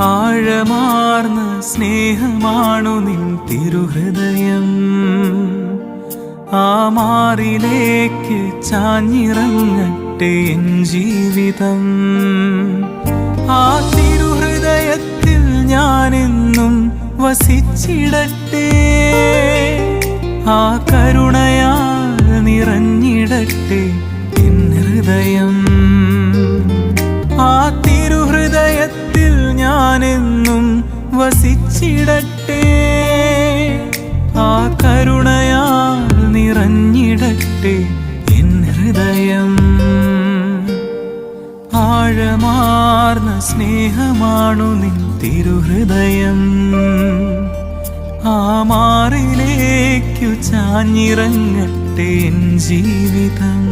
ആഴമാർന്ന സ്നേഹമാണു നിൻ തിരുഹൃദയം. ആ മാറിലേക്ക് ചാഞ്ഞിറങ്ങട്ടെ എൻ ജീവിതം. ആ തിരുഹൃദയത്തിൽ ഞാനെന്നും വസിച്ചിടട്ടെ. ആ കരുണയാൽ നിറഞ്ഞിടട്ടെ എൻ ഹൃദയം. ആ തിരുഹൃദയത്തിൽ ഞാനെന്നും വസിച്ചിടട്ടെ. ആ കരുണയാൽ നിറഞ്ഞിടട്ടെ എൻ ഹൃദയം. ആഴമാർന്ന സ്നേഹമാണു നിൻ തിരുഹൃദയം. ആ മാറിലേക്കു ചാഞ്ഞിറങ്ങട്ടെ എൻ ജീവിതം.